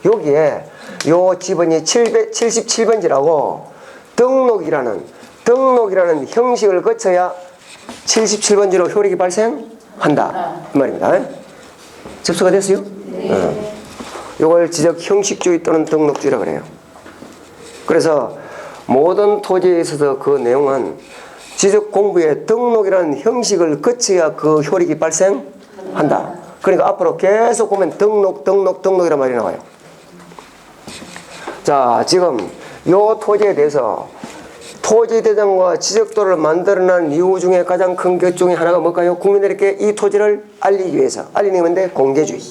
여기에 요 지번이 77번지라고 등록이라는 형식을 거쳐야 77번지로 효력이 발생한다 이 말입니다. 접수가 됐어요? 요걸 지적 형식주의 또는 등록주의라고 그래요. 그래서 모든 토지에 있어서 그 내용은 지적 공부에 등록이라는 형식을 거쳐야 그 효력이 발생한다. 그러니까 앞으로 계속 보면 등록이란 말이 나와요. 자, 지금 요 토지에 대해서 토지대장과 지적도를 만들어낸 이유 중에 가장 큰 것 중에 하나가 뭘까요? 국민들에게 이 토지를 알리기 위해서. 알리는 건데 공개주의.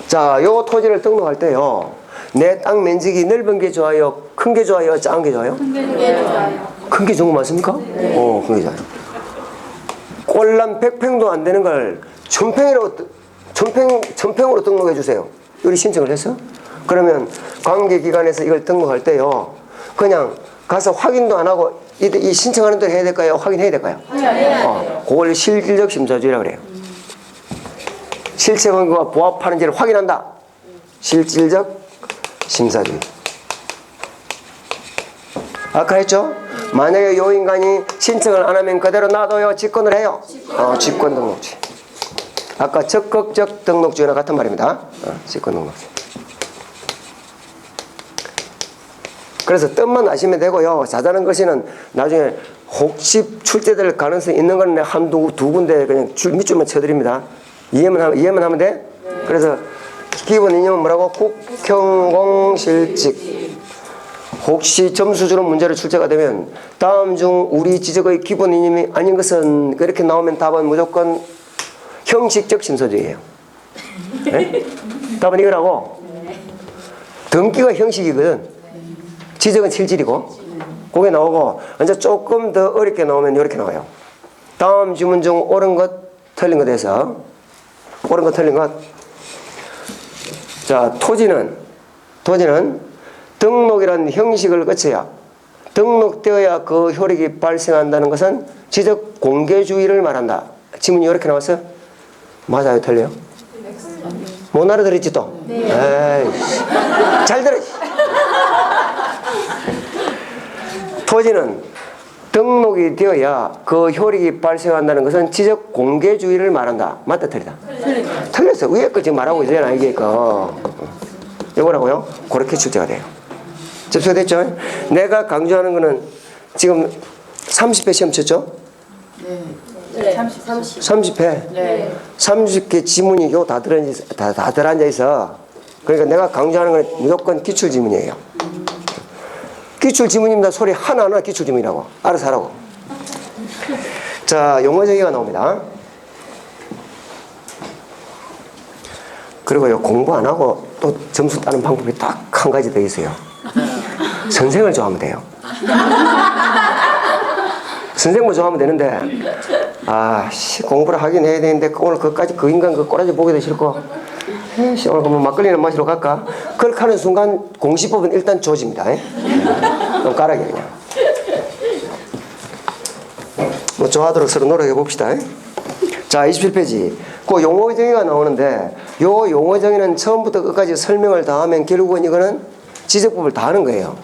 자, 요 토지를 등록할 때요. 내 땅 면적이 넓은 게 좋아요? 큰 게 좋아요? 작은 게 좋아요? 큰 게 좋아요. 큰 게 좋은 거 맞습니까? 큰 게 좋아요. 꼴랑 100평도 안 되는 걸 천평으로 등록해 주세요. 우리 신청을 했어? 그러면 관계기관에서 이걸 등록할 때요. 그냥 가서 확인도 안 하고 이 신청하는 대로 해야 될까요? 확인해야 될까요? 그걸 실질적 심사주의라고 그래요. 실체 관계와 부합하는지를 확인한다. 실질적 심사주의. 아까 했죠? 만약에 요 인간이 신청을 안 하면 그대로 놔둬요. 직권을 해요. 직권 등록주의. 아까 적극적 등록주의나 같은 말입니다. 직권 등록주의. 그래서 뜻만 아시면 되고요. 자잘한 것이는 나중에 혹시 출제될 가능성이 있는 건 두 군데 그냥 밑줄만 쳐드립니다. 이해만 하면 돼? 그래서 기본 이념은 뭐라고? 국형공실직. 혹시 점수 주는 문제로 출제가 되면 다음 중 우리 지적의 기본 이념이 아닌 것은 그렇게 나오면 답은 무조건 형식적 심사주의예요. 네? 답은 이거라고. 등기가 형식이거든. 지적은 실질이고. 그게 나오고 이제 조금 더 어렵게 나오면 이렇게 나와요. 다음 지문 중 옳은 것 틀린 것 해서 옳은 것 틀린 것. 자, 토지는 등록이라는 형식을 거쳐야 등록되어야 그 효력이 발생한다는 것은 지적 공개주의를 말한다. 지문이 이렇게 나왔어요? 맞아요? 틀려요? 못 알아들었지 또? 네. 에이씨. 잘 들어. 토지는 등록이 되어야 그 효력이 발생한다는 것은 지적 공개주의를 말한다. 맞다 틀리다? 틀렸어. 위에 거 지금 말하고 있잖아. 이게 이거라고요? 그렇게 출제가 돼요. 접수가 됐죠? 내가 강조하는 거는 지금 30회 시험 쳤죠? 네. 30회. 네. 30개 지문이 다 들어앉아 있어. 그러니까 내가 강조하는 건 무조건 기출 지문이에요. 기출 지문입니다. 소리 하나하나 기출 지문이라고. 알아서 하라고. 자, 용어 정의가 나옵니다. 그리고요, 공부 안 하고 또 점수 따는 방법이 딱 한 가지 더 있어요. 선생을 좋아하면 돼요. 선생님을 좋아하면 되는데, 공부를 하긴 해야 되는데, 오늘 그까지 그 인간 그 꼬라지 보기도 싫고, 오늘 뭐 막걸리나 마시러 갈까? 그렇게 하는 순간 공시법은 일단 조집니다. 그럼 가라게 그냥. 뭐 좋아하도록 서로 노력해 봅시다. 자, 27페이지. 그 용어 정의가 나오는데, 요 용어 정의는 처음부터 끝까지 설명을 다 하면 결국은 이거는 지적법을 다 하는 거예요.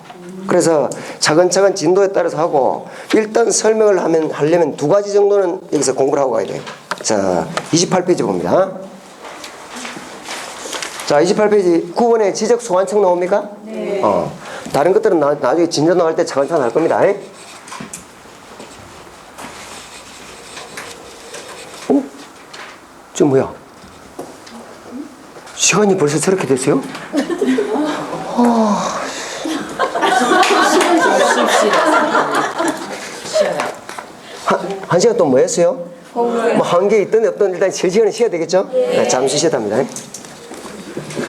그래서 차근차근 진도에 따라서 하고, 일단 설명을 하려면 두 가지 정도는 여기서 공부를 하고 가야 돼요. 자, 28페이지 봅니다. 자, 28페이지 9번에 지적 소관청 나옵니까? 네. 다른 것들은 나중에 진도 나올 때 차근차근 할 겁니다. 저 뭐야? 시간이 벌써 저렇게 됐어요? 한 시간 동안 뭐 했어요? 뭐 한 개 있든 없든 일단 7시간은 쉬어야 되겠죠? 네, 잠시 쉬었답니다.